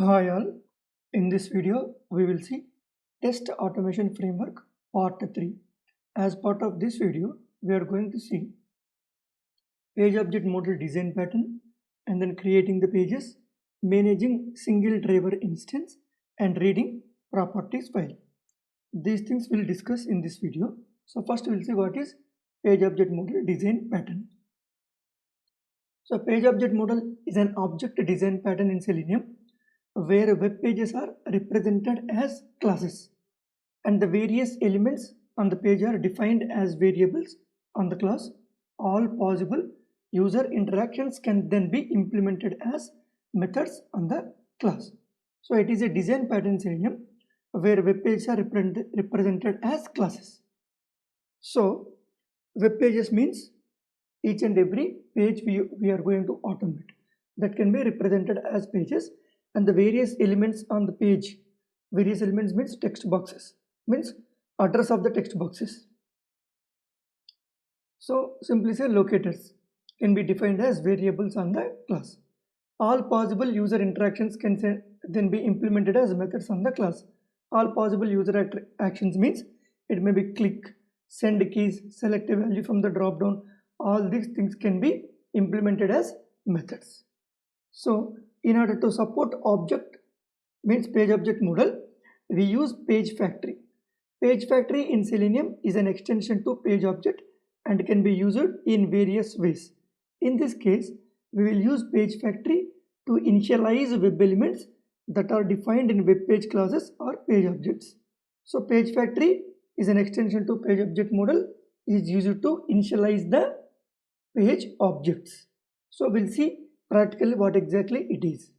Hi all, in this video we will see Test Automation Framework Part 3. As part of this video, we are going to see page object model design pattern and then creating the pages, managing single driver instance and reading properties file. These things we'll discuss in this video. So first we'll see what is page object model design pattern. So page object model is an object design pattern in Selenium where web pages are represented as classes and the various elements on the page are defined as variables on the class. All possible user interactions can then be implemented as methods on the class. So it is a design pattern in Selenium where web pages are represented as classes. So web pages means each and every page we are going to automate that can be represented as pages, and the various elements on the page, various elements means text boxes, means address of the text boxes. So simply say locators can be defined as variables on the class. All possible user interactions can then be implemented as methods on the class. All possible user actions means it may be click, send keys, select a value from the drop down. All these things can be implemented as methods. So in order to support object means page object model, we use page factory. Page factory in Selenium is an extension to page object and can be used in various ways. In this case, we will use page factory to initialize web elements that are defined in web page classes or page objects. So page factory is an extension to page object model, is used to initialize the page objects. So we'll see practically what exactly it is.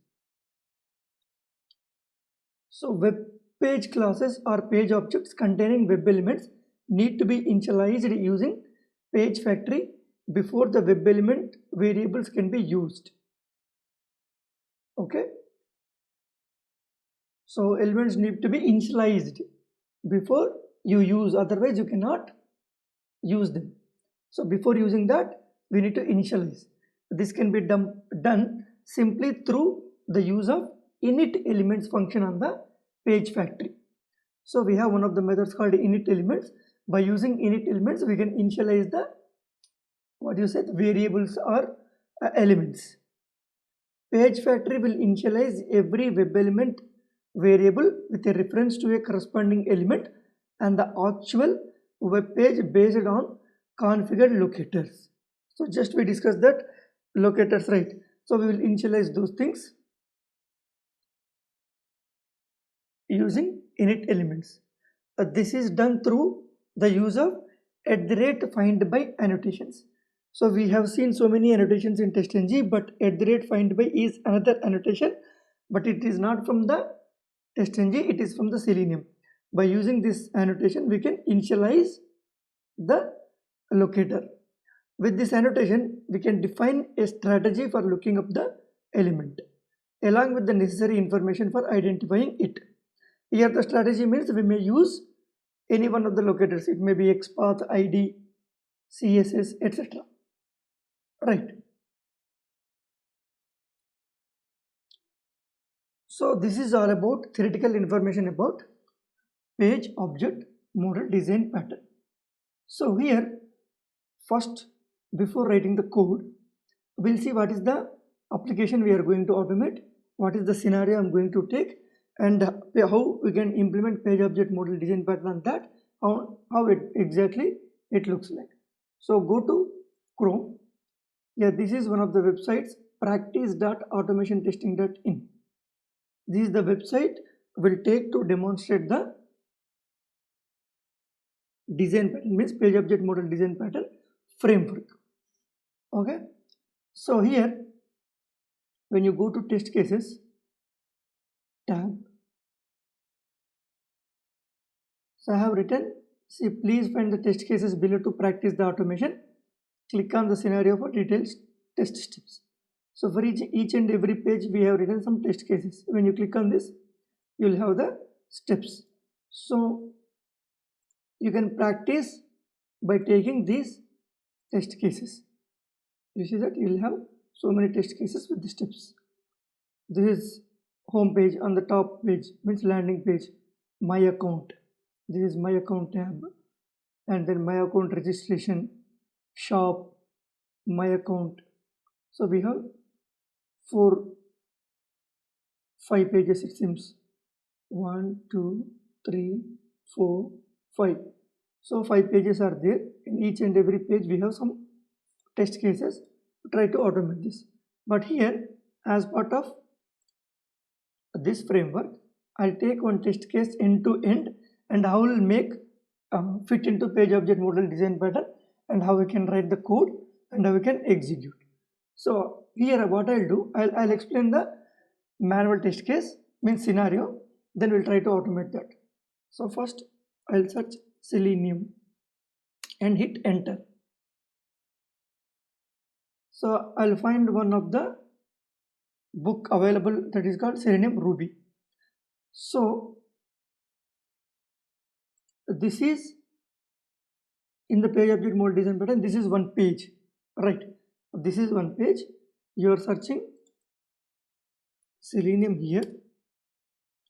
So web page classes or page objects containing web elements need to be initialized using page factory before the web element variables can be used. Okay. So elements need to be initialized before you use, otherwise you cannot use them. So before using that, we need to initialize. This can be done simply through the use of init elements function on the page factory. So we have one of the methods called init elements. By using init elements, we can initialize the variables or elements. Page factory will initialize every web element variable with a reference to a corresponding element and the actual web page based on configured locators. So just we discussed that locators, right? So we will initialize those things using init elements. This is done through the use of @find by annotations. So we have seen so many annotations in TestNG, but @find by is another annotation, but it is not from the TestNG, it is from the Selenium. By using this annotation, we can initialize the locator. With this annotation, we can define a strategy for looking up the element along with the necessary information for identifying it. Here the strategy means we may use any one of the locators. It may be XPath, ID, CSS, etc. Right. So this is all about theoretical information about page object model design pattern. So here first, before writing the code, we'll see what is the application we are going to automate, what is the scenario I'm going to take, and how we can implement page object model design pattern on that, how exactly it looks like. So go to Chrome. Yeah, this is one of the websites, practice.automationtesting.in. This is the website we'll take to demonstrate the design pattern, means page object model design pattern framework. Okay, so here when you go to test cases tab, so I have written, see, please find the test cases below to practice the automation. Click on the scenario for detailed test steps. So for each and every page we have written some test cases. When you click on this, you will have the steps. So you can practice by taking these test cases. You see that you will have so many test cases with the steps. This is home page. On the top page means landing page, my account. This is my account tab, and then my account registration, shop, my account. So we have 5 pages, it seems. 1, 2, 3, 4, 5. So 5 pages are there. In each and every page we have some test cases. Try to automate this. But here, as part of this framework, I'll take one test case end to end, and how will make fit into page object model design pattern, and how we can write the code, and how we can execute. So here what I'll do, I'll explain the manual test case, means scenario, then we'll try to automate that. So first I'll search Selenium and hit enter. So I'll find one of the book available that is called Selenium Ruby. So this is in the page object model design pattern. This is one page, right? This is one page. You are searching Selenium here.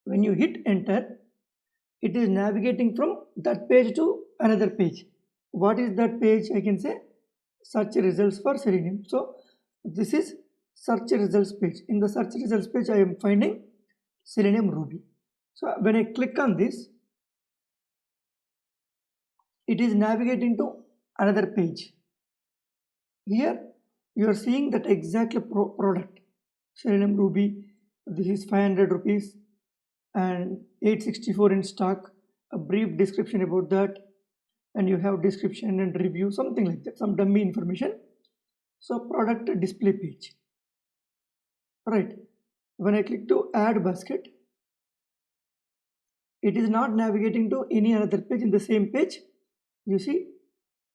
When you hit enter, it is navigating from that page to another page. What is that page? I can say search results for Selenium. So this is search results page. In the search results page, I am finding Selenium Ruby. So when I click on this, it is navigating to another page. Here you are seeing that exactly product, Selenium Ruby. This is 500 rupees and 864 in stock. A brief description about that, and you have description and review, something like that, some dummy information. So product display page, right? When I click to add basket, it is not navigating to any other page. In the same page, you see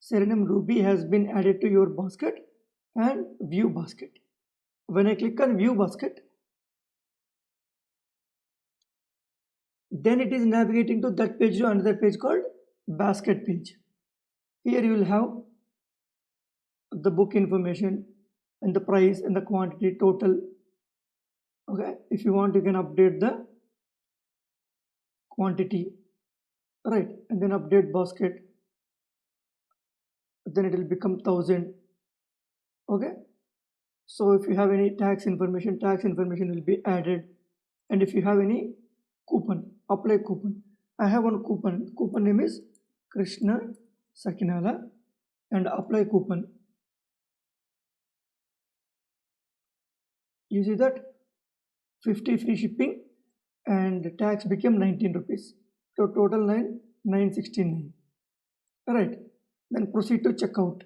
Selenium Ruby has been added to your basket and view basket. When I click on view basket, then it is navigating to that page to another page called basket page. Here you will have the book information and the price and the quantity total. Okay, if you want, you can update the quantity, right? And then update basket, then it will become 1000. Okay, so if you have any tax information will be added. And if you have any coupon, apply coupon. I have one coupon name is Krishna Sakinala, and apply coupon. You see that 50 free shipping and tax became 19 rupees. So total 969. Alright, then proceed to checkout.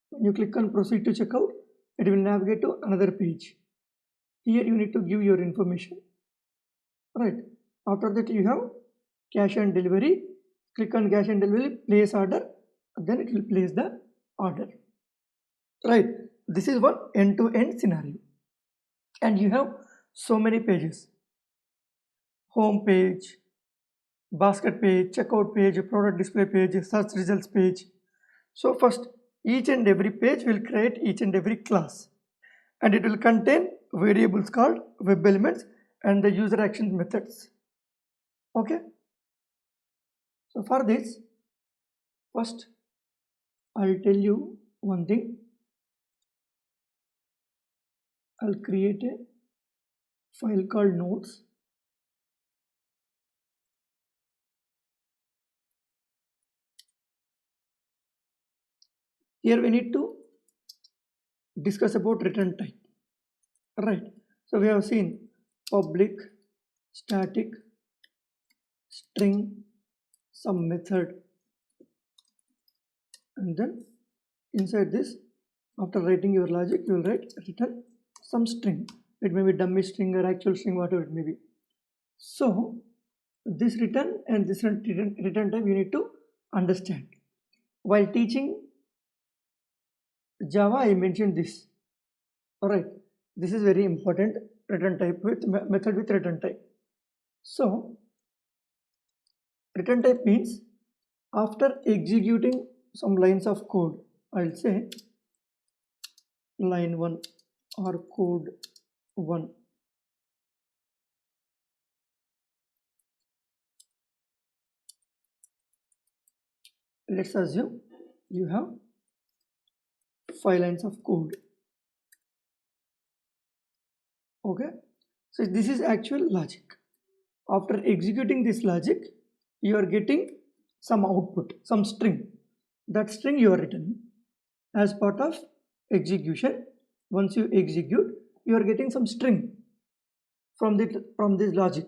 When you click on proceed to checkout, it will navigate to another page. Here you need to give your information. Right. After that you have cash and delivery. Click on cash and delivery, place order, then it will place the order. Right. This is one end-to-end scenario. And you have so many pages. Home page, basket page, checkout page, product display page, search results page. So first, each and every page will create each and every class, and it will contain variables called web elements and the user action methods. Okay. So for this, first I'll tell you one thing. I'll create a file called notes. Here we need to discuss about return type. Right. So we have seen public, static, string, some method, and then inside this, after writing your logic, you will write return some string. It may be dummy string or actual string, whatever it may be. So this return and this return type you need to understand. While teaching Java, I mentioned this. Alright, this is very important. Return type with method with return type. So return type means after executing some lines of code, I'll say line 1 or code 1. let's assume you have 5 lines of code. Okay, so this is actual logic. After executing this logic, you are getting some output, some string. That string you are written as part of execution. Once you execute, you are getting some string from this logic.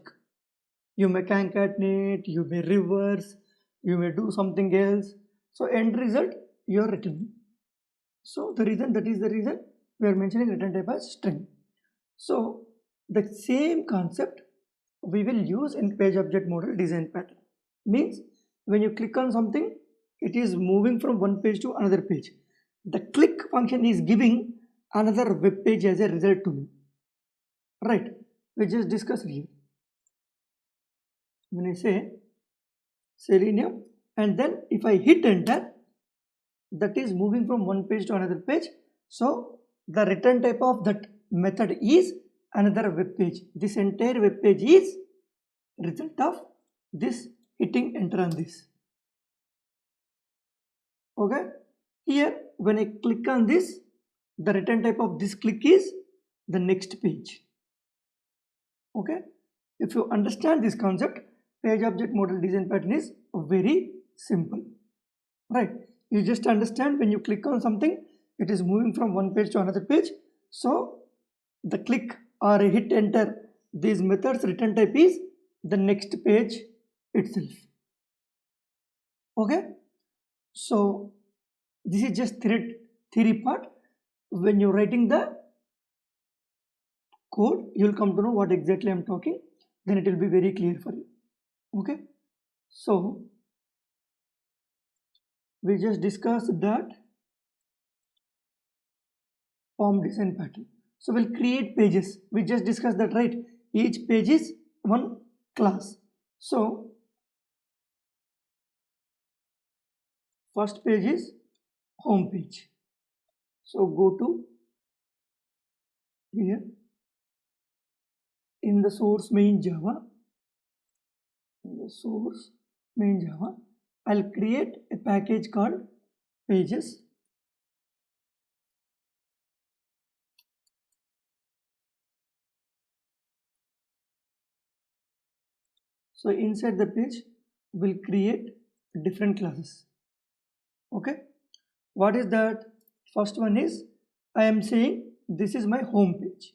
You may concatenate, you may reverse, you may do something else. So end result you are returning. So that is the reason we are mentioning return type as string. So the same concept we will use in page object model design pattern. Means when you click on something, it is moving from one page to another page. The click function is giving another web page as a result to me. Right? We just discussed here. When I say Selenium, and then if I hit enter, that is moving from one page to another page. So the return type of that method is another web page. This entire web page is result of this hitting enter on this. Okay, here when I click on this, the return type of this click is the next page. Okay, if you understand this concept, page object model design pattern is very simple. Right, you just understand when you click on something, it is moving from one page to another page. So the click or hit enter, these methods return type is the next page itself. Okay, so this is just theory part. When you're writing the code, you'll come to know what exactly I'm talking, then it will be very clear for you. Okay, so we just discussed that form design pattern. So we'll create pages. We just discussed that, right? Each page is one class. So first page is home page. So go to here in the source main Java. In the source main Java, I'll create a package called pages. So inside the page, we'll create different classes. Okay, what is that? First one is, I am saying this is my home page.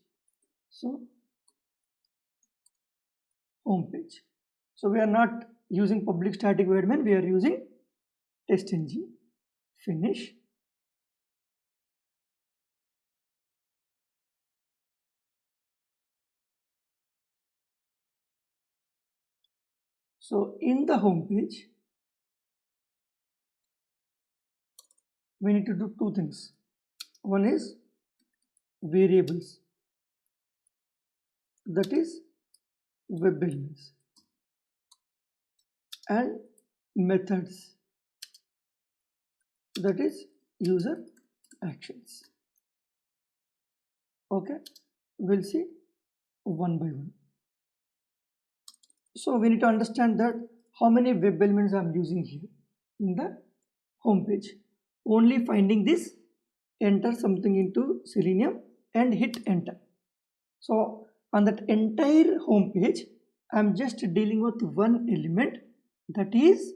So home page. So we are not using public static void main, we are using testng. Finish. So in the home page, we need to do two things. One is variables, that is web elements, and methods, that is user actions. Okay, we'll see one by one. So we need to understand that how many web elements I'm using here in the home page. Only finding this, enter something into Selenium and hit enter. So on that entire home page, I'm just dealing with one element, that is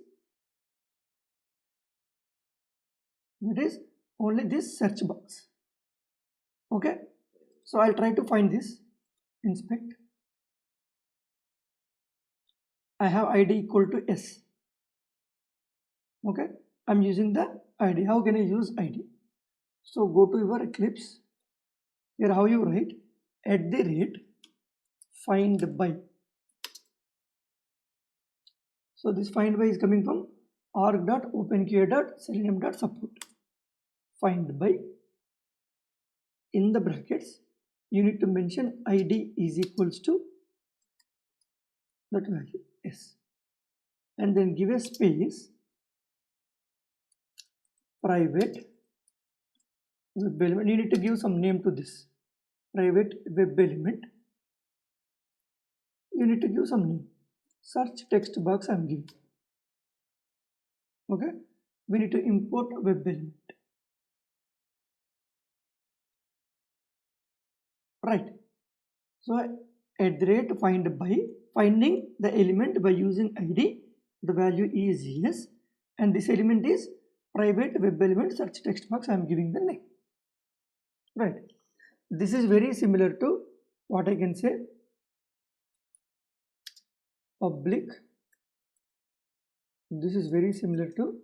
only this search box. Okay, so I'll try to find this. Inspect. I have id equal to s. Okay, I'm using the id. How can I use id? So go to your Eclipse. Here how you write @find by. So this find by is coming from org.openqa.selenium.support. Find by, in the brackets you need to mention id is equals to that value s, and then give a space private web element. You need to give some name to this private web element. You need to give some name. Search text box I'm giving. Okay, we need to import web element. Right. So at the rate find by finding the element by using id, the value is yes, and this element is private web element search text box. I am giving the name. Right. This is very similar to what I can say public. This is very similar to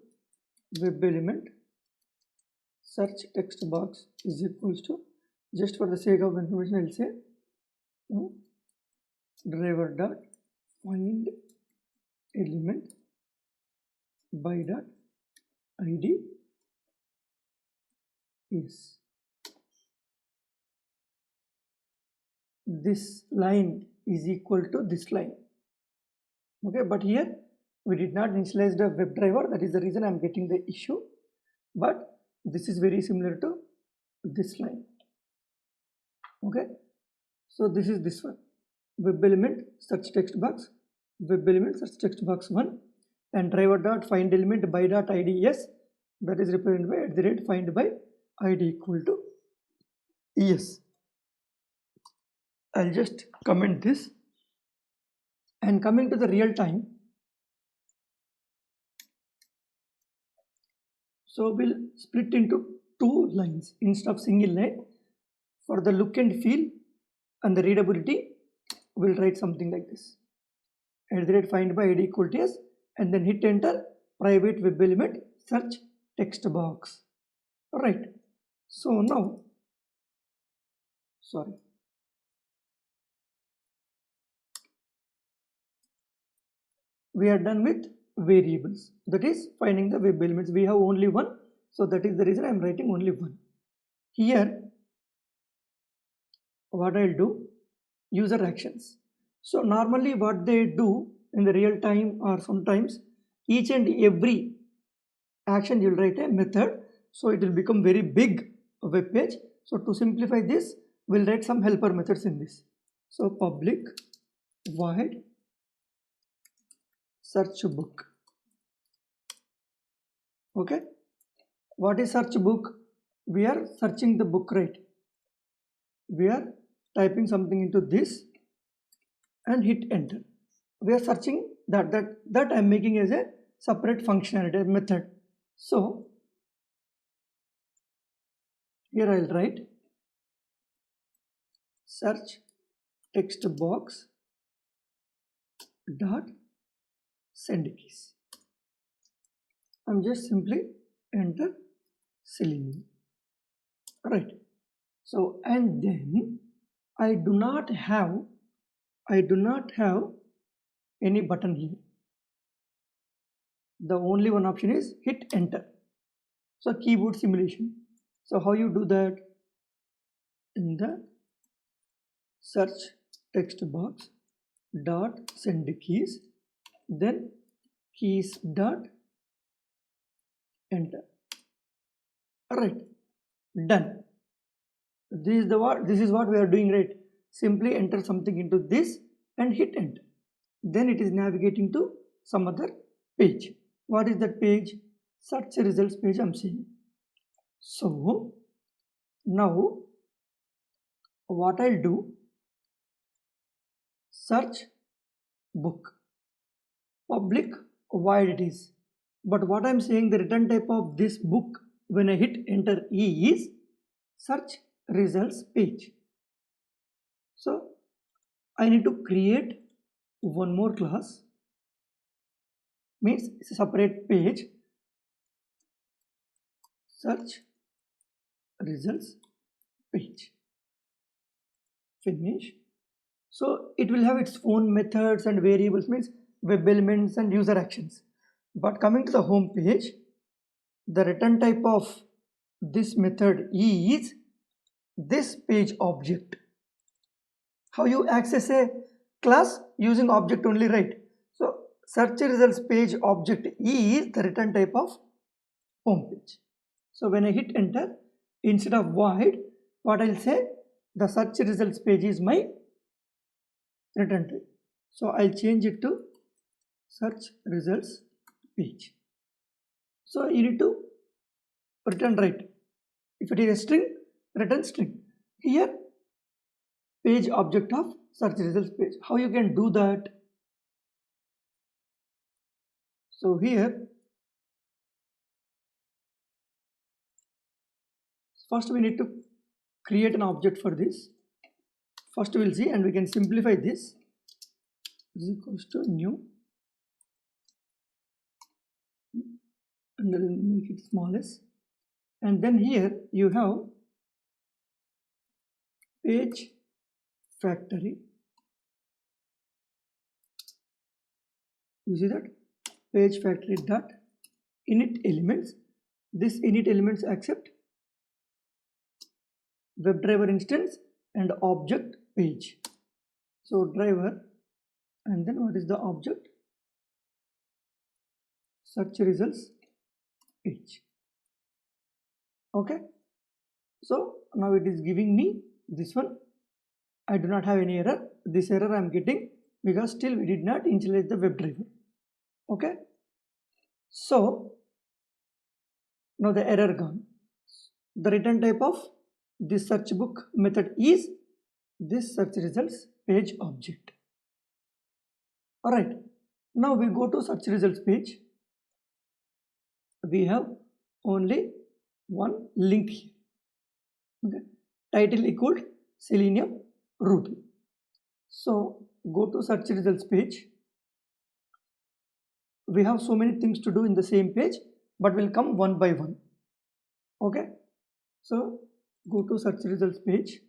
web element search text box is equals to, just for the sake of information I'll say driver dot find element by dot id is. This line is equal to this line. Okay, but here we did not initialize the web driver, that is the reason I am getting the issue, but this is very similar to this line. Okay, so this is this one, web element search text box, web element search text box 1, and driver dot find element by dot id yes, that is represented by at the rate find by id equal to yes. I'll just comment this. And coming to the real time, so we'll split into 2 lines instead of single line. For the look and feel and the readability, we'll write something like this: at the rate find by id equal to yes, and then hit enter private web element search text box. Alright, so now, we are done with variables, that is finding the web elements. We have only one, so that is the reason I am writing only one. Here what I'll do, user actions. So normally what they do in the real time, or sometimes each and every action you'll write a method, so it will become very big web page. So to simplify this, we'll write some helper methods in this. So public void search book. Okay, what is search book? We are searching the book, right? We are typing something into this and hit enter. We are searching that I am making as a separate functionality method. So here I'll write search text box dot send keys. I'm just simply enter selenium. Right. So and then I do not have any button here. The only one option is hit enter. So keyboard simulation. So how you do that? In the search text box dot send keys, then keys dot enter. Alright, done. This is what we are doing, right? Simply enter something into this and hit enter. Then it is navigating to some other page. What is that page? Search results page I'm seeing. So now what I'll do, search book, public void it is, but what I'm saying, the return type of this book when I hit enter is search results page. So I need to create one more class, means it's a separate page, search results page. Finish. So it will have its own methods and variables, means web elements and user actions. But coming to the home page, the return type of this method is this page object. How you access a class? Using object only, right? So search results page object is the return type of home page. So when I hit enter, instead of void, what I'll say, the search results page is my return type. So I'll change it to search results page. So you need to return right. If it is a string, return string. Here, page object of search results page. How you can do that? So here, first we need to create an object for this. First we will see, and we can simplify this. Is equals to new, and then make it smallest. And then here you have page factory. You see that? Page factory dot init elements. This init elements accept WebDriver instance and object page. So driver, and then what is the object? Search results page. Okay. So now it is giving me this one. I do not have any error. This error I am getting because still we did not initialize the WebDriver. Okay. So now the error gone. The return type of this search book method is this search results page object. Alright, now we go to search results page. We have only one link here. Okay. Title equal Selenium Ruby. So go to search results page. We have so many things to do in the same page, but we'll come one by one. Okay. So go to search results page.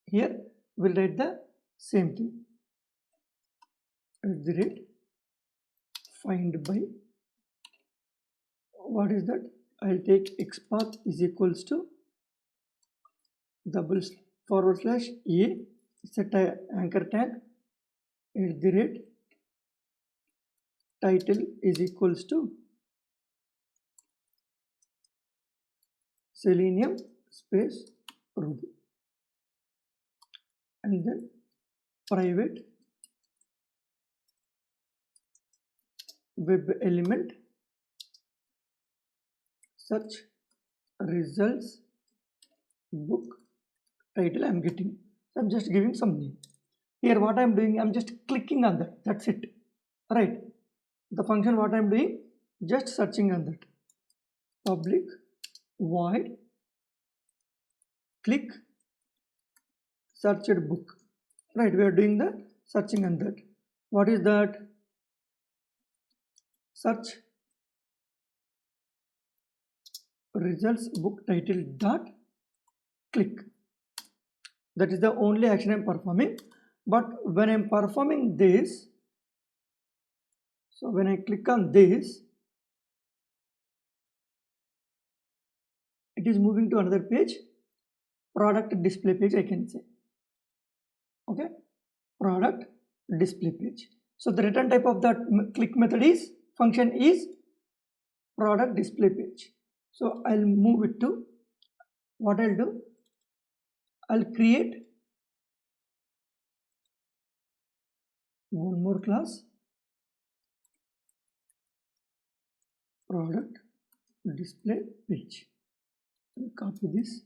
Here we'll write the same thing. Find by, what is that? I'll take xpath is equals to // set a anchor tag title is equals to Selenium space Ruby, and then private web element search results book title I am getting. So I'm just giving some name. Here what I am doing, I am just clicking on that. That's it. Right. The function what I am doing, just searching on that. Public void click searched book. Right. We are doing the searching on that. What is that? Search results book title dot click. That is the only action I am performing. But when I am performing this, so when I click on this, it is moving to another page, product display page I can say. Okay, product display page. So the return type of that click method is, function is product display page. So I'll move it to, what I'll do, I'll create one more class, product display page. I'll copy this.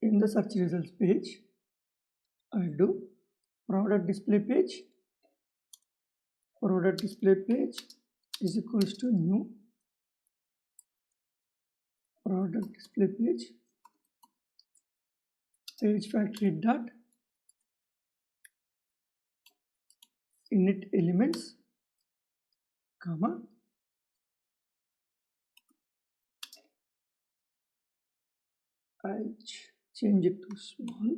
In the search results page, I'll do product display page is equals to new product display page factory dot init elements comma I'll change it to small,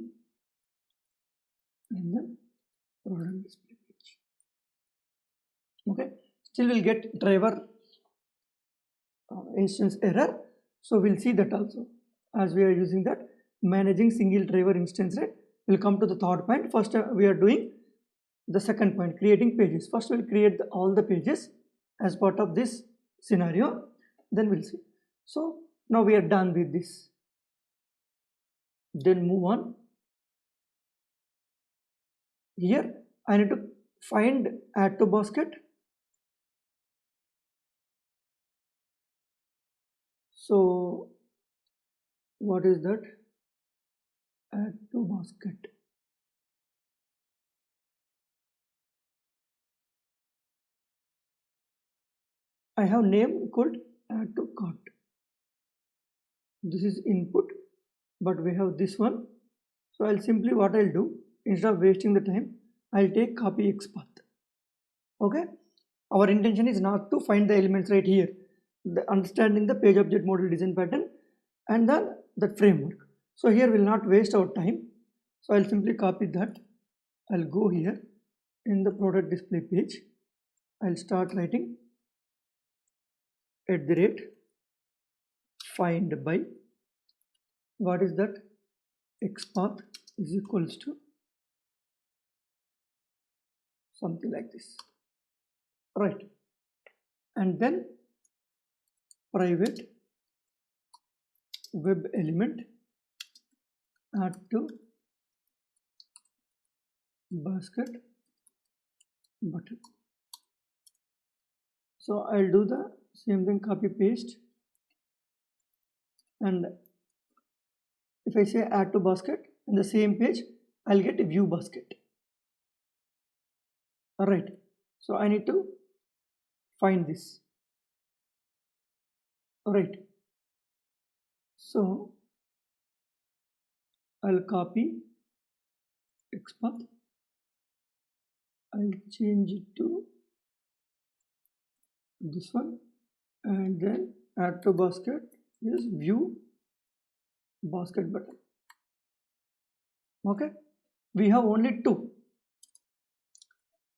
and then product display page. Okay, still we'll get driver instance error, so we'll see that also as we are using that managing single driver instance. Right, we'll come to the third point. First we are doing the second point, creating pages. First we'll create all the pages as part of this scenario, then we'll see. So now we are done with this. Then move on. Here I need to find add to basket. So what is that? Add to basket. I have name equal add to cart. This is input, but we have this one. So I'll simply what I'll do, instead of wasting the time, I'll take copy XPath. Okay, our intention is not to find the elements right here, understanding the page object model design pattern and then the framework. So here we'll not waste our time. So I'll simply copy that. I'll go here in the product display page. I'll start writing @find by, what is that? XPath is equals to something like this, right? And then private web element add to basket button. So I'll do the same thing, copy paste, and if I say add to basket in the same page, I'll get a view basket. Alright, so I need to find this. Alright, so I'll copy XPath, I'll change it to this one, and then add to basket is view basket button. Okay, we have only two,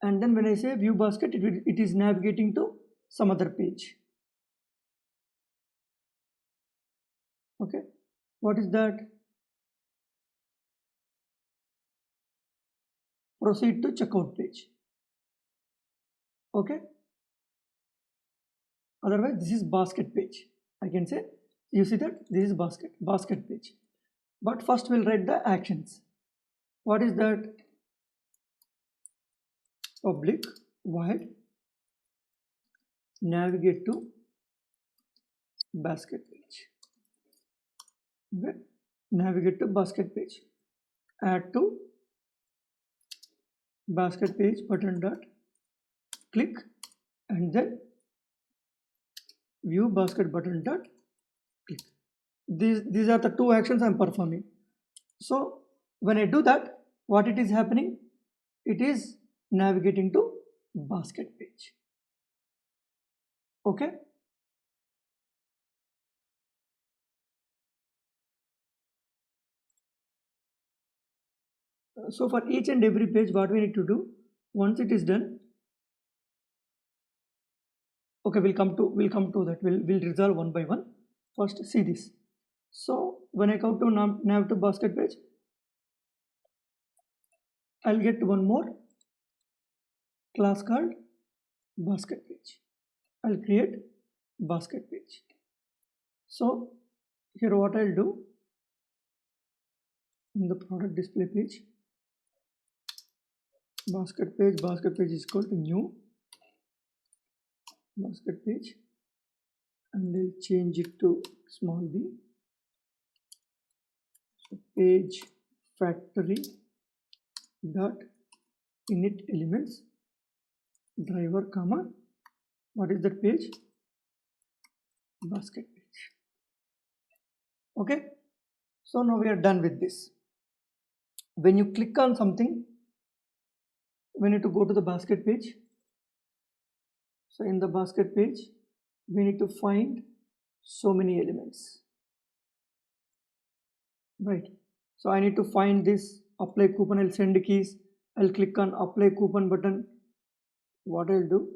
and then when I say view basket, it is navigating to some other page. Okay, what is that? Proceed to checkout page. Okay, otherwise this is basket page. I can say, you see that this is basket page. But first we'll write the actions. What is that? Public void navigate to basket page. Okay. Navigate to basket page. Add to basket page button dot click, and then view basket button dot click. These are the two actions I'm performing. So when I do that, what it is happening? It is navigating to basket page. Okay. So for each and every page, what we need to do, once it is done, okay, we'll come to that. We'll resolve one by one. First, see this. So when I come to nav to basket page, I'll get one more class called basket page. I'll create basket page. So here what I'll do, in the product display page, basket page is equal to new basket page, and I'll change it to small b. So page factory dot init elements driver comma, what is that page? Basket page. Okay, so now we are done with this. When you click on something, we need to go to the basket page. So in the basket page, we need to find so many elements, right? So I need to find this apply coupon. I'll send keys. I'll click on apply coupon button. What I'll do,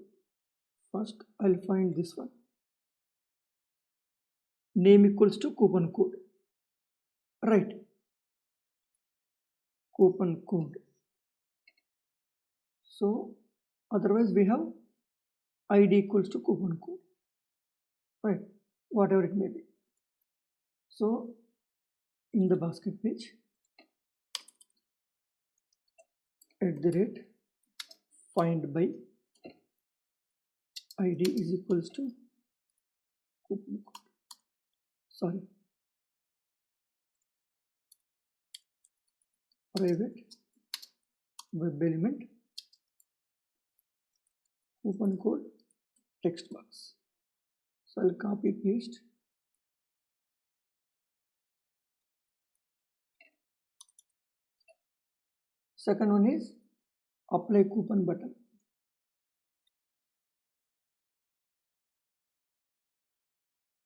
first I'll find this one, name equals to coupon code, right? Coupon code. So otherwise we have id equals to coupon code, right? Whatever it may be. So in the basket page, find by id is equals to coupon code. Sorry, private web element coupon code text box. So I'll copy paste. Second one is apply coupon button.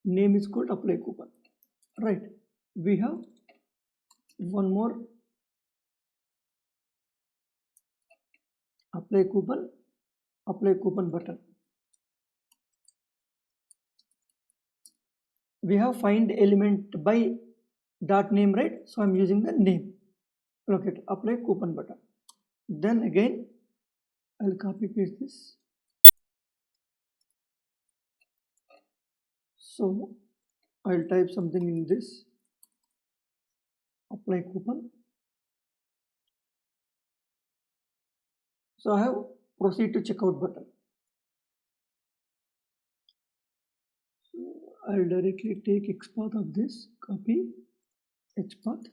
Name is called apply coupon. Right. We have one more apply coupon button. We have find element by dot name, right? So I'm using the name. Look at apply coupon button. Then again I'll copy paste this. So I'll type something in this apply coupon. So I have proceed to checkout button. So I'll directly take XPath of this, copy XPath.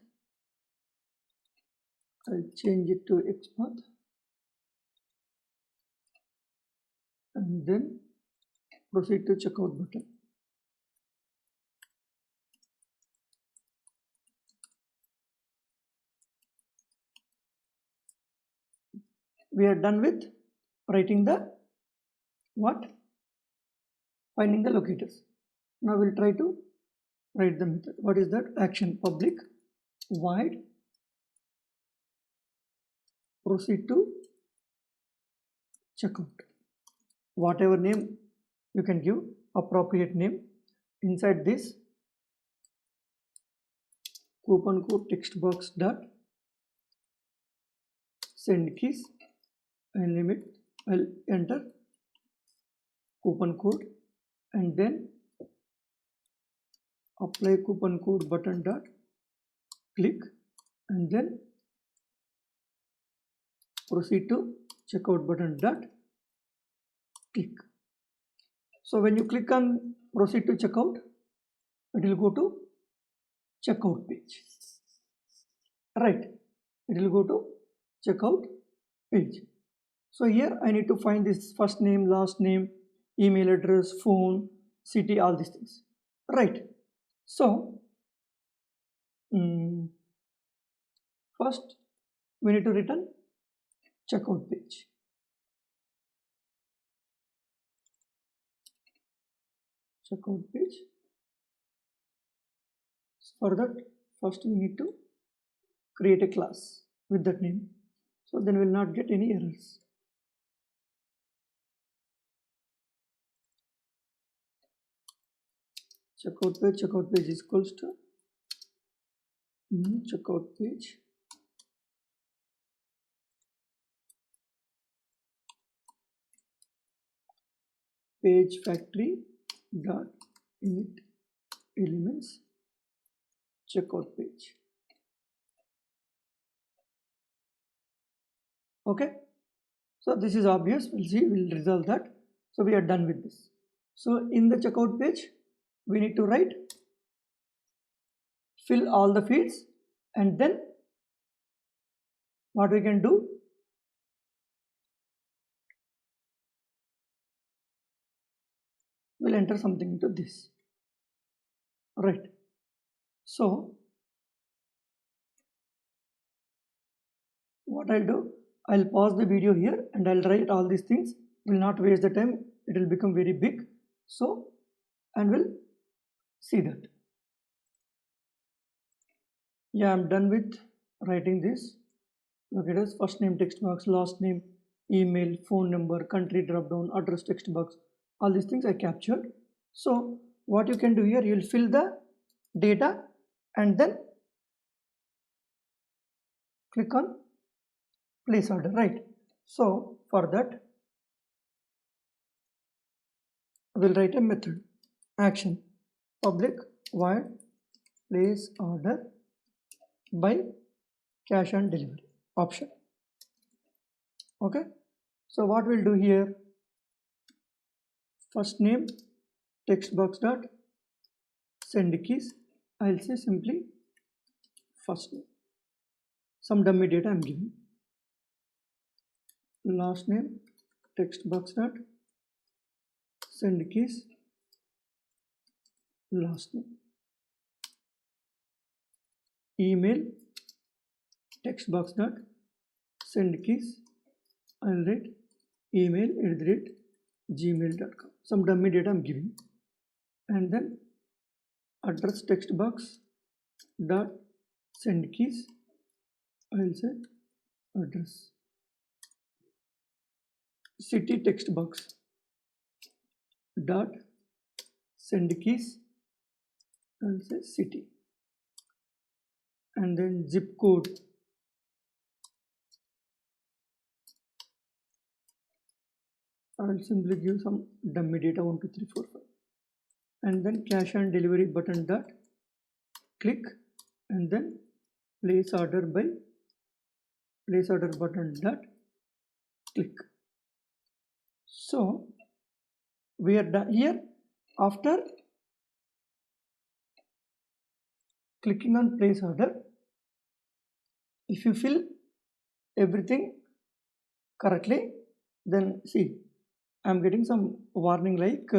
I'll change it to XPath and then proceed to checkout button. We are done with writing the what? Finding the locators. Now we'll try to write the method. What is that? Action public void proceed to checkout. Whatever name you can give, appropriate name. Inside this coupon code text box dot send keys and limit. I'll enter coupon code and then apply coupon code button dot click and then proceed to checkout button dot click. So when you click on proceed to checkout, it will go to checkout page. Right, it will go to checkout page. So here I need to find this first name, last name, email address, phone, city, all these things. Right. So first we need to return checkout page. Checkout page. For that, first we need to create a class with that name. So then we will not get any errors. Checkout page is equals to checkout page page factory dot init elements checkout page. Okay, so this is obvious. We'll see, we'll resolve that. So we are done with this. So in the checkout page we need to write fill all the fields and then what we can do, we'll enter something into this. Right. So what I'll do, I'll pause the video here and I'll write all these things. Will not waste the time, it will become very big. So, and we'll see that. Yeah, I'm done with writing this. Look at us, first name text box, last name, email, phone number, country drop down, address text box, all these things I captured. So what you can do here, you'll fill the data and then click on place order, right? So for that we'll write a method action public void place order by cash on delivery option. Okay, So what we'll do here, first name text box dot send keys, I'll say simply first name, some dummy data I'm giving. Last name text box dot send keys, last name. Email text box dot send keys, I'll write email@gmail.com, some dummy data I'm giving. And then address text box dot send keys, I'll say address. City text box dot send keys, I'll say city. And then zip code, I'll simply give some dummy data 1 2 3 4 5. And then cash and delivery button dot click, and then place order button dot click. So we are done here. After clicking on place order, if you fill everything correctly, then see, I'm getting some warning like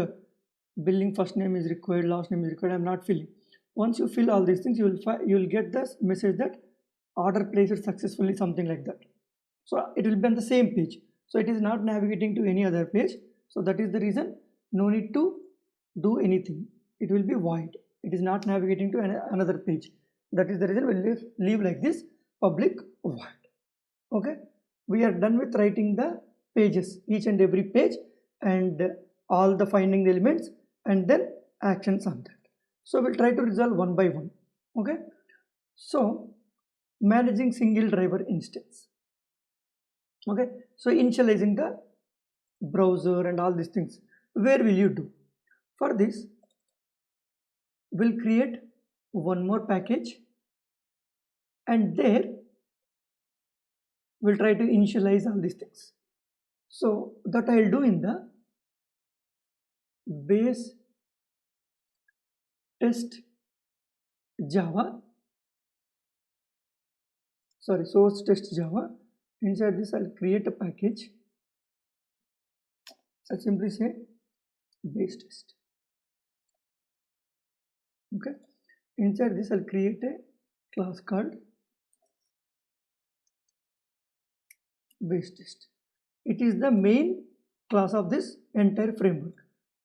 billing first name is required, last name is required. I'm not filling. Once you fill all these things, you will get this message that order placed successfully, something like that. So it will be on the same page. So it is not navigating to any other page. So that is the reason, no need to do anything. It will be void. It is not navigating to another page. That is the reason we'll leave like this, public void. Okay, we are done with writing the pages, each and every page, and all the finding the elements, and then actions on that. So we'll try to resolve one by one. Okay, so managing single driver instance. Okay, so initializing the browser and all these things, where will you do? For this, we'll create one more package, and there we'll try to initialize all these things. So that I'll do in the base test Java, source test Java. Inside this, I'll create a package. I'll simply say base test. Okay, inside this, I'll create a class called base test. It is the main class of this entire framework.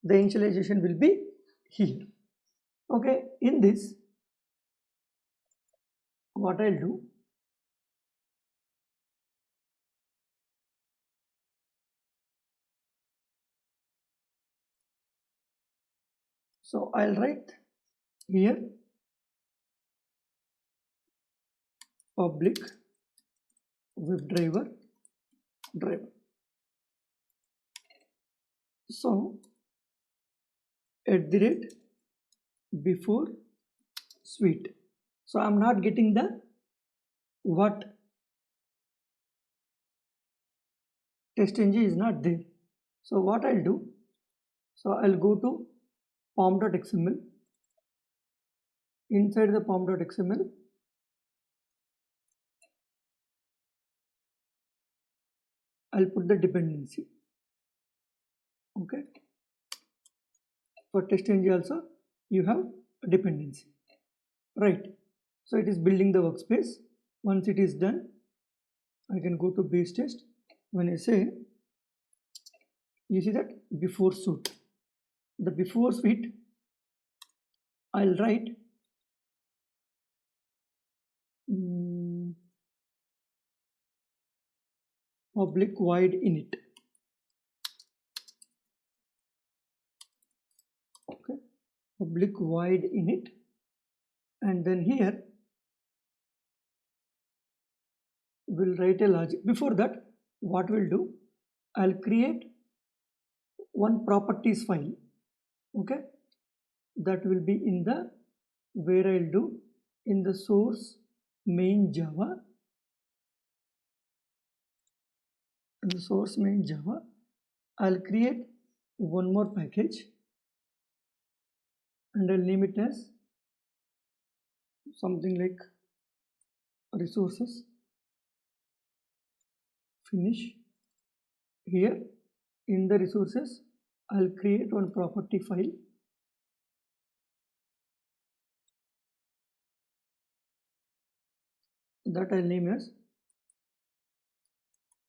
The initialization will be here. Okay, in this, what I'll do, so I'll write here public WebDriver driver. So @before suite. So I'm not getting the what test ng is not there. So what I'll do, so I'll go to pom.xml. Inside the pom.xml, I'll put the dependency. Okay, for test ng also you have a dependency, right? So it is building the workspace. Once it is done, I can go to base test. When I say, you see that before suite, the before suite, I'll write public void init. Okay, public void init, and then here we'll write a logic. Before that, what we'll do, I'll create one properties file. Okay, that will be in the, where I'll do in the source main Java and the source main Java. I'll create one more package and I'll name it as something like resources. Finish. Here in the resources I'll create one property file that I'll name as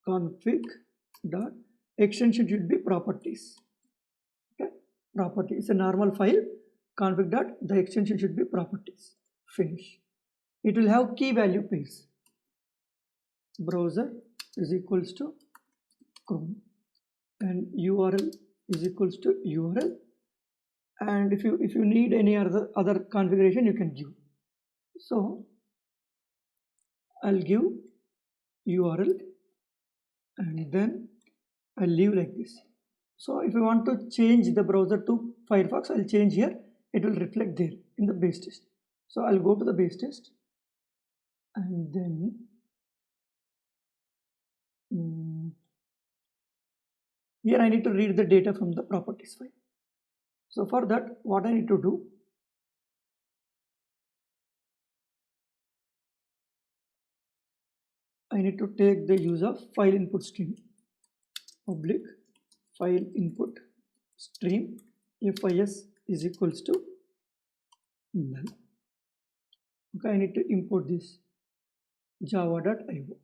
config dot extension should be properties. Okay, property is a normal file. Config dot the extension should be properties. Finish. It will have key value pairs. Browser is equals to Chrome and URL is equals to URL, and if you need any other configuration you can give. So I'll give URL and then I'll leave like this. So if you want to change the browser to Firefox, I'll change here. It will reflect there in the base test. So I'll go to the base test and then here I need to read the data from the properties file. So for that, what I need to do, I need to take the use of file input stream. Public file input stream FIS is equals to null. Okay, I need to import this java.io.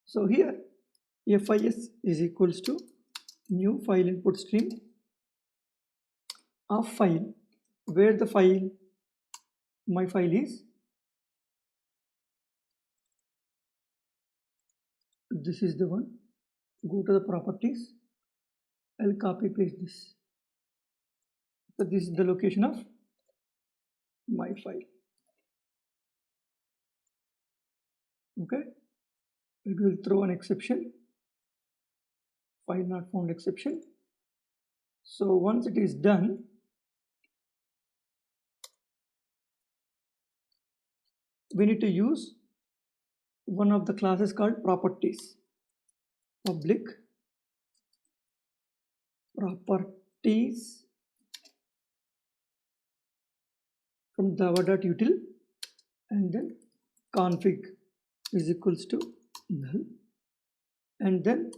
So here FIS is equals to new file input stream of file, where the file, my file is, this is the one. Go to the properties, I'll copy paste this. So this is the location of my file. Okay, it will throw an exception, file not found exception. So once it is done, we need to use one of the classes called properties. Public properties from java.util and then config is equals to null, and then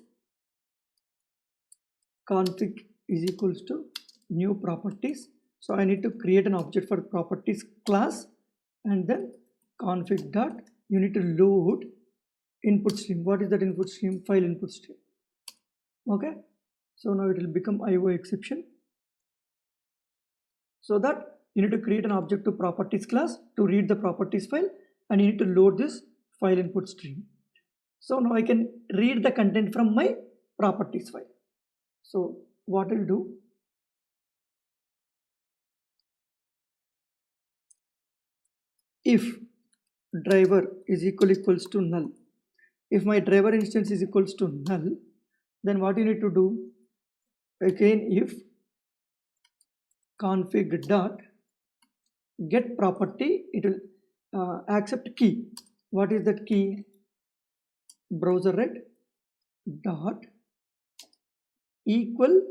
config is equals to new properties. So I need to create an object for properties class, and then config dot, you need to load input stream. What is that input stream? File input stream. Okay, so now it will become IO exception. So that you need to create an object to properties class to read the properties file, and you need to load this file input stream. So now I can read the content from my properties file. So what I'll do, if driver is equals to null, if my driver instance is equals to null, then what you need to do, again if config dot get property, it will accept key. What is that key? Browser red dot equal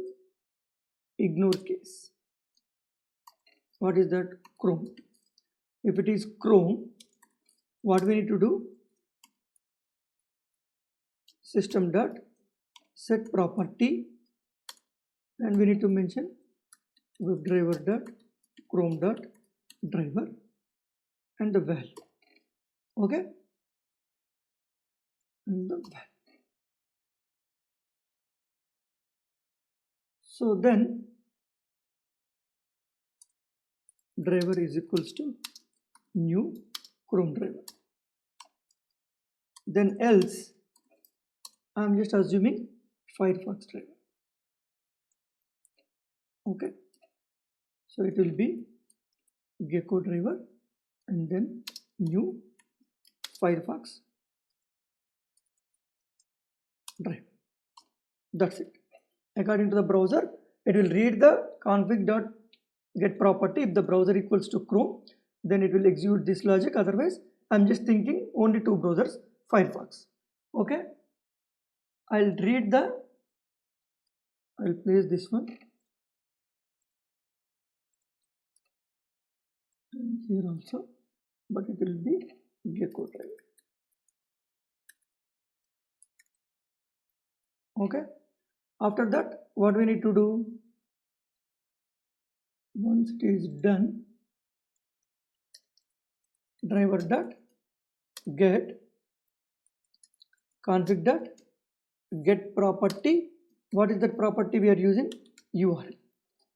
ignore case. What is that? Chrome. If it is Chrome, what we need to do, system dot set property, and we need to mention webdriver dot chrome dot driver and the val. Okay, and the val. So then driver is equals to new Chrome driver. Then else I am just assuming Firefox driver. Okay, so it will be Gecko driver and then new Firefox driver. That's it. According to the browser, it will read the config.get property. If the browser equals to Chrome, then it will execute this logic. Otherwise, I'm just thinking only two browsers, Firefox. Okay. I'll place this one and here also, but it will be gecko driver. Okay, after that what we need to do, once it is done, driver dot get config dot get property. What is that property we are using? URL.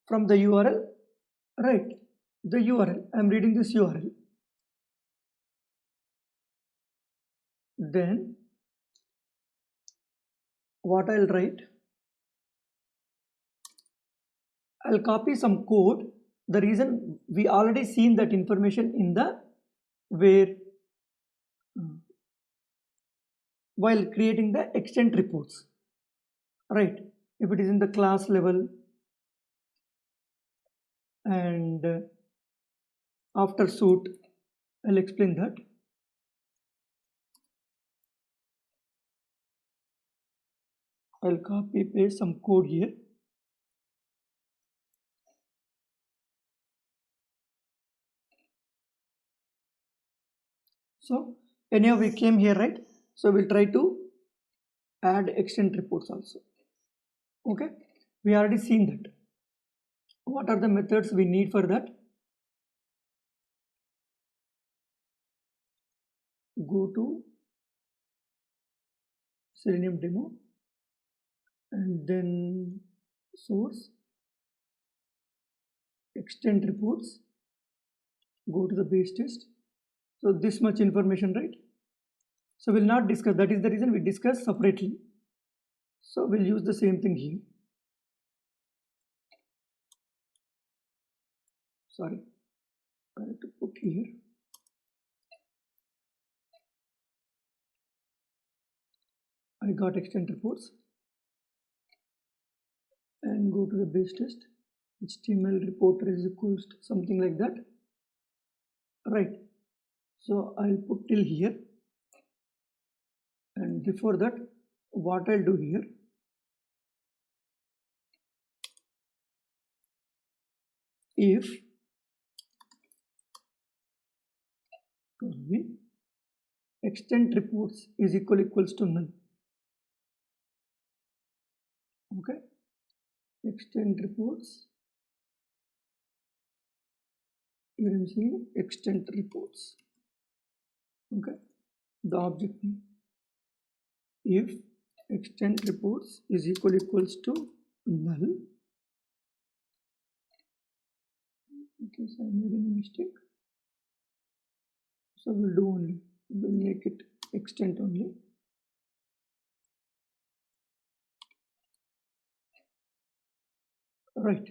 From the URL, right, the URL, I am reading this URL. Then what I'll write, I'll copy some code. The reason we already seen that information in the where while creating the extent reports, right? If it is in the class level and after suit, I'll explain that. I'll copy paste some code here. So anyhow we came here, right? So we'll try to add extent reports also. Okay, we already seen that. What are the methods we need for that? Go to Selenium demo and then source, extent reports, go to the base test. So this much information, right? So we'll not discuss, that is the reason we discuss separately. So we'll use the same thing here. Sorry, I have to put here. I got extent reports and go to the base test. HTML reporter is equals to something like that, right? So I'll put till here, and before that what I'll do here, if extent reports is equals to null. Okay, extent reports, here I'm saying extent reports. Okay, the object name, if extent reports is equals to null, in case I made any mistake, so we'll do only, we'll make it extent only. Right,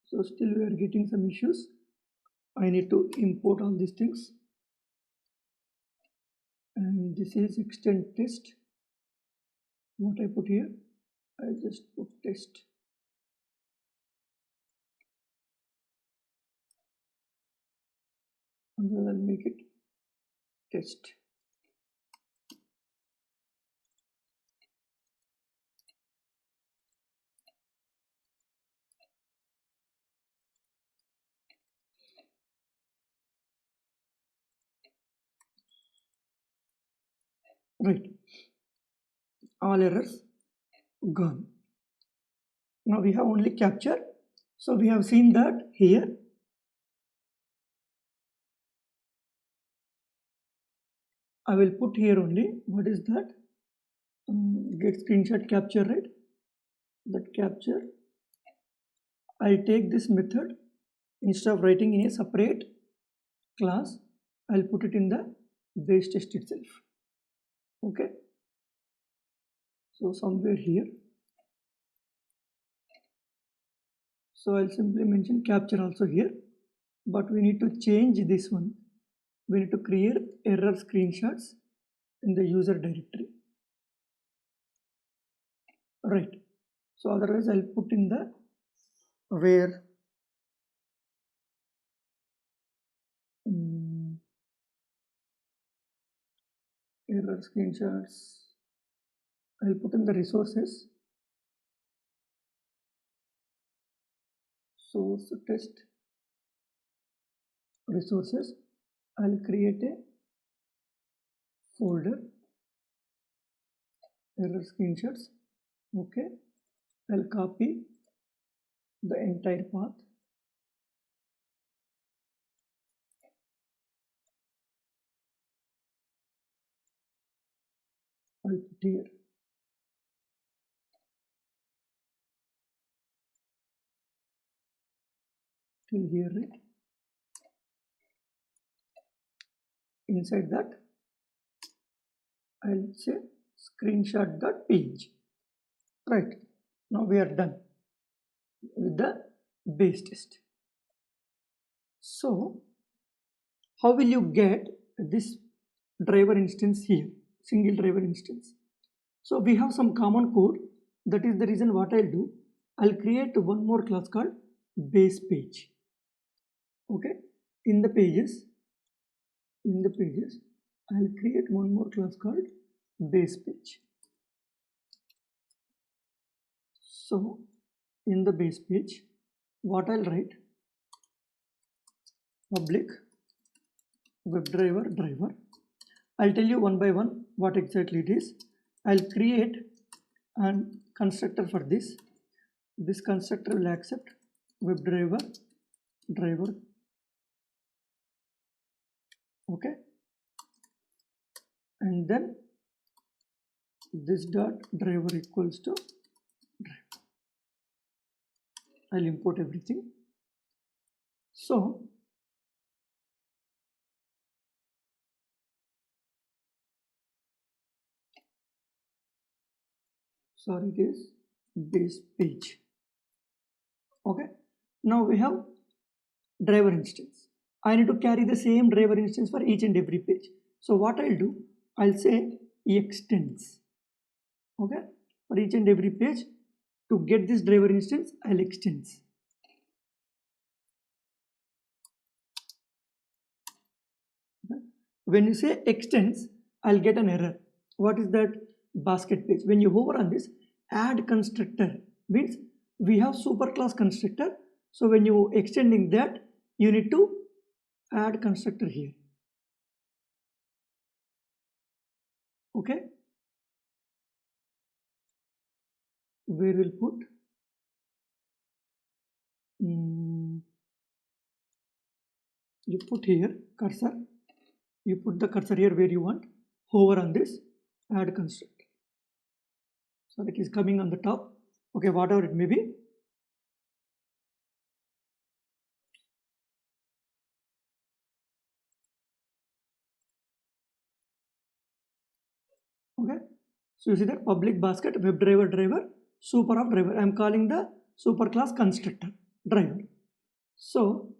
so still we are getting some issues. I need to import all these things, and this is extent test. What I put here, I just put test. And then I'll make it test. Right, all errors gone. Now we have only capture. So we have seen that here. I will put here only, what is that? Get screenshot capture, right? That capture, I'll take this method, instead of writing in a separate class, I'll put it in the base test itself. Okay, so somewhere here, so I'll simply mention capture also here, but we need to change this one. We need to create error screenshots in the user directory, right? So otherwise I'll put in the where error screenshots I'll put in the resources, source test resources. I'll create a folder, error screenshots. Okay, I'll copy the entire path. I'll put here. Till here, right? Inside that, I'll say screenshot.png. Right. Now we are done with the base test. So, how will you get this driver instance here, single driver instance? So we have some common code. That is the reason what I'll do. I'll create one more class called base page. Okay, in the pages, I'll create one more class called base page. So in the base page, what I'll write, public WebDriver driver. I'll tell you one by one what exactly it is. I'll create a constructor for this. This constructor will accept WebDriver driver. Okay, and then this dot driver equals to driver. I'll import everything. So sorry, it is base page. Okay, now we have driver instance. I need to carry the same driver instance for each and every page. So what I'll do, I'll say extends. Okay, for each and every page, to get this driver instance, I'll extends. Okay. When you say extends, I'll get an error. What is that? Basket page. When you hover on this, add constructor means we have superclass constructor. So when you extending that, you need to add constructor here. Okay, where we'll put you put here cursor, you put the cursor here where you want, hover on this, add constructor. So that is coming on the top. Okay, whatever it may be. Okay, so you see that public basket WebDriver driver super of driver. I am calling the superclass constructor driver. So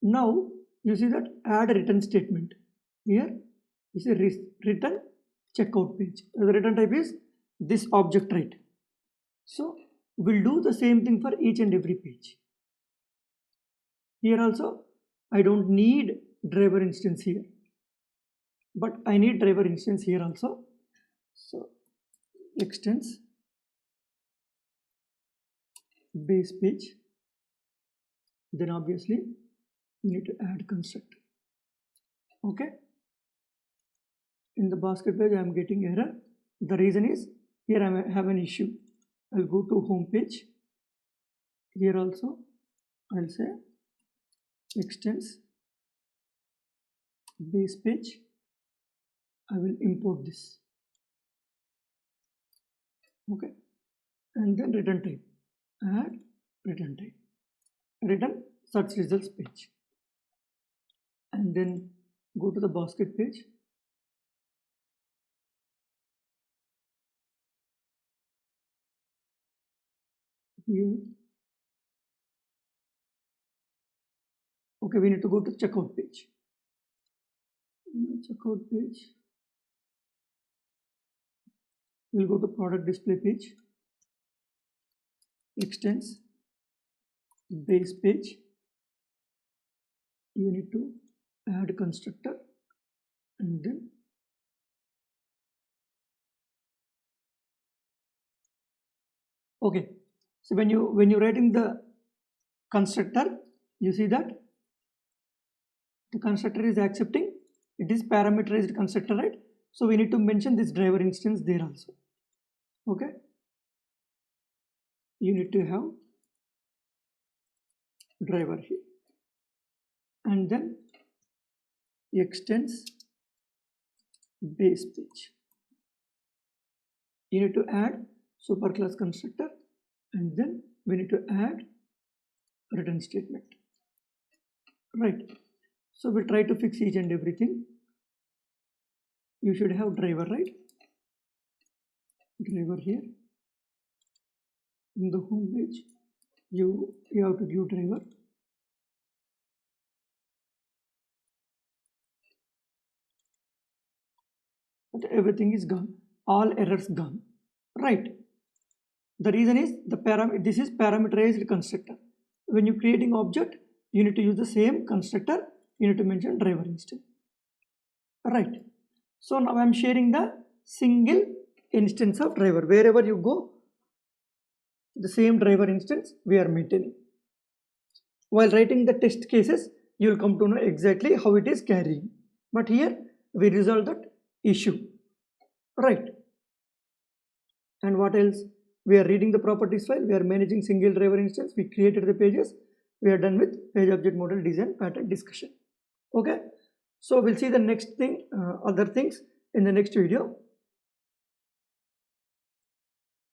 now you see that add return statement here. You see return checkout page. The return type is this object, right? So we'll do the same thing for each and every page. Here also I don't need driver instance here, but I need driver instance here also. So extends base page, then obviously you need to add constructor. Okay, in the basket page I am getting error. The reason is here I have an issue. I'll go to home page. Here also I'll say extends base page. I will import this. Okay, and then return type, add return type, return search results page, and then go to the basket page. Here, okay, we need to go to checkout page. Checkout page, we'll go to product display page, extends base page. You need to add constructor and then Okay, so when you writing the constructor, you see that the constructor is accepting, it is parameterized constructor, right? So we need to mention this driver instance there also. Okay, you need to have driver here, and then extends base page. You need to add superclass constructor, and then we need to add return statement, right? So we'll try to fix each and everything. You should have driver, right? Driver here in the home page, you have to give driver. But everything is gone, all errors gone, right? The reason is this is parameterized constructor. When you're creating object, you need to use the same constructor. You need to mention driver instance, right? So now I'm sharing the single instance of driver. Wherever you go, the same driver instance we are maintaining. While writing the test cases, you will come to know exactly how it is carrying. But here we resolve that issue, right? And what else? We are reading the properties file, we are managing single driver instance, we created the pages, we are done with page object model design pattern discussion. Okay, so we'll see the next thing, other things in the next video.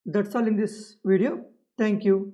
That's all in this video. Thank you.